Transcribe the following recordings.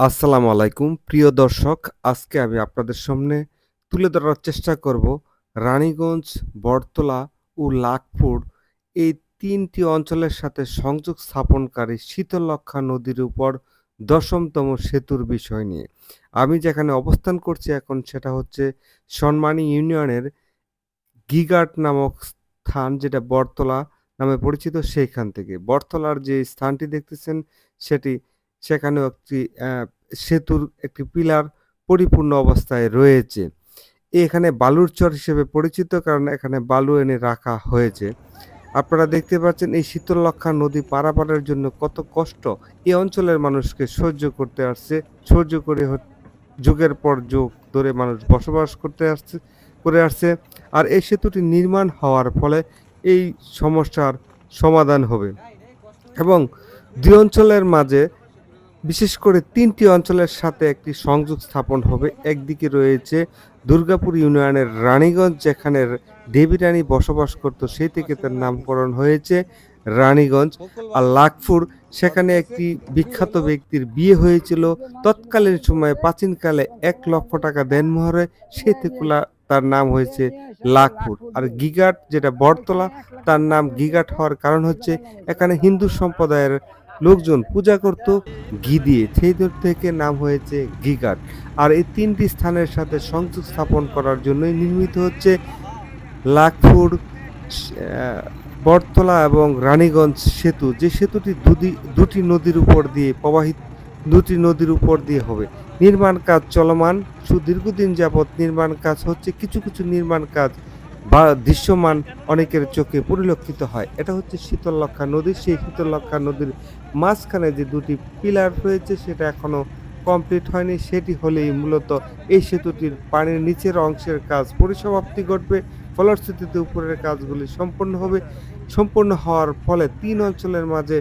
আসসালামু আলাইকুম প্রিয় দর্শক, আজকে আমি আপনাদের সামনে তুলে ধরার চেষ্টা করব রানীগঞ্জ, বটতলা ও লাকপুর এই ৩টি অঞ্চলের সাথে সংযোগ স্থাপনকারী শীতলক্ষ্যা নদীর উপর ১০ম সেতুর বিষয় নিয়ে। আমি যেখানে অবস্থান করছি এখন সেটা হচ্ছে সনমানী ইউনিয়নের গিগাট নামক স্থান, যেটা বটতলা নামে পরিচিত। সেইখান থেকে বটতলার যে স্থানটি দেখতেছেন সেটি সেখানেও একটি সেতুর একটি পিলার পরিপূর্ণ অবস্থায় রয়েছে। এখানে বালুর চর হিসেবে পরিচিত, কারণ এখানে বালু এনে রাখা হয়েছে। আপনারা দেখতে পাচ্ছেন এই শীতলক্ষ্যা নদী পারাপারের জন্য কত কষ্ট এই অঞ্চলের মানুষকে সহ্য করতে আসছে, সহ্য করে যুগের পর যুগ ধরে মানুষ বসবাস করে আসছে। আর এই সেতুটি নির্মাণ হওয়ার ফলে এই সমস্যার সমাধান হবে এবং ২ অঞ্চলের মাঝে, বিশেষ করে ৩টি অঞ্চলের সাথে একটি সংযোগ স্থাপন হবে। একদিকে রয়েছে দুর্গাপুর ইউনিয়নের রানীগঞ্জ, যেখানে দেবী রানী বসবাস করত, সেই থেকে তার নামকরণ হয়েছে রানীগঞ্জ। আর লাকপুর, সেখানে একটি বিখ্যাত ব্যক্তির বিয়ে হয়েছিল তৎকালীন সময়ে, প্রাচীনকালে ১,০০,০০০ টাকা দেনমোহরে, সেই থেকে তার নাম হয়েছে লাকপুর। আর গিগাট, যেটা বটতলা, তার নাম গিগাট হওয়ার কারণ হচ্ছে এখানে হিন্দু সম্প্রদায়ের লোকজন পূজা করত ঘি দিয়ে, সেই দূর থেকে নাম হয়েছে গিগাট। আর এই ৩টি স্থানের সাথে সংযোগ স্থাপন করার জন্যই নির্মিত হচ্ছে লাকপুর, বটতলা এবং রানীগঞ্জ সেতু। যে সেতুটি দুটি নদীর উপর দিয়ে প্রবাহিত, দুটি নদীর উপর দিয়ে হবে। নির্মাণ কাজ চলমান, সুদীর্ঘদিন যাবৎ নির্মাণ কাজ হচ্ছে। কিছু কিছু নির্মাণ কাজ বা দৃশ্যমান অনেকের চোখে পরিলক্ষিত হয়। এটা হচ্ছে শীতলক্ষ্যা নদী। সেই শীতলক্ষ্যা নদীর মাঝখানে যে দুটি পিলার রয়েছে সেটা এখনো কমপ্লিট হয়নি। সেটি হলেই মূলত এই সেতুটির পানির নিচের অংশের কাজ পরিসমাপ্তি ঘটবে। ফলশ্রুতিতে উপরের কাজগুলি সম্পন্ন হবে। সম্পন্ন হওয়ার ফলে ৩ অঞ্চলের মাঝে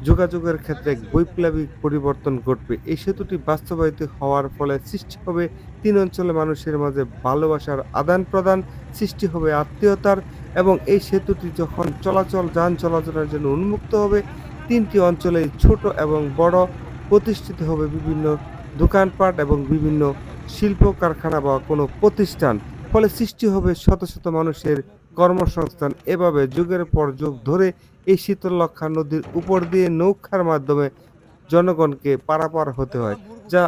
যোগাযোগের ক্ষেত্রে এক বৈপ্লবিক পরিবর্তন ঘটবে। এই সেতুটি বাস্তবায়িত হওয়ার ফলে সৃষ্টি হবে ৩ অঞ্চলের মানুষের মাঝে ভালোবাসার আদান-প্রদান, সৃষ্টি হবে আত্মীয়তার। এবং এই সেতুটি যখন যান চলাচলের জন্য উন্মুক্ত হবে, ৩টি অঞ্চলেই ছোট এবং বড় প্রতিষ্ঠিত হবে বিভিন্ন দোকানপাট এবং বিভিন্ন শিল্প কারখানা বা কোনো প্রতিষ্ঠান। ফলে সৃষ্টি হবে শত শত মানুষের কর্মসংস্থান। এভাবে যুগের পর যুগ ধরে এই শীতলক্ষ্যা নদীর উপর দিয়ে নৌকার মাধ্যমে জনগণকে পারাপার হতে হয়, যা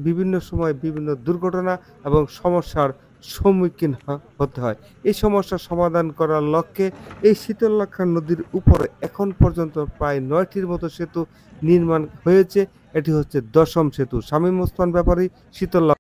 বিভিন্ন সময় বিভিন্ন দুর্ঘটনা এবং সমস্যার সম্মুখীন হতে হয়। এই সমস্যার সমাধান করার লক্ষ্যে এই শীতলক্ষ্যা নদীর উপরে এখন পর্যন্ত প্রায় ৯টির মতো সেতু নির্মাণ হয়েছে। এটি হচ্ছে ১০ম সেতু। শামীম ওসমান ব্যাপারী, শীতল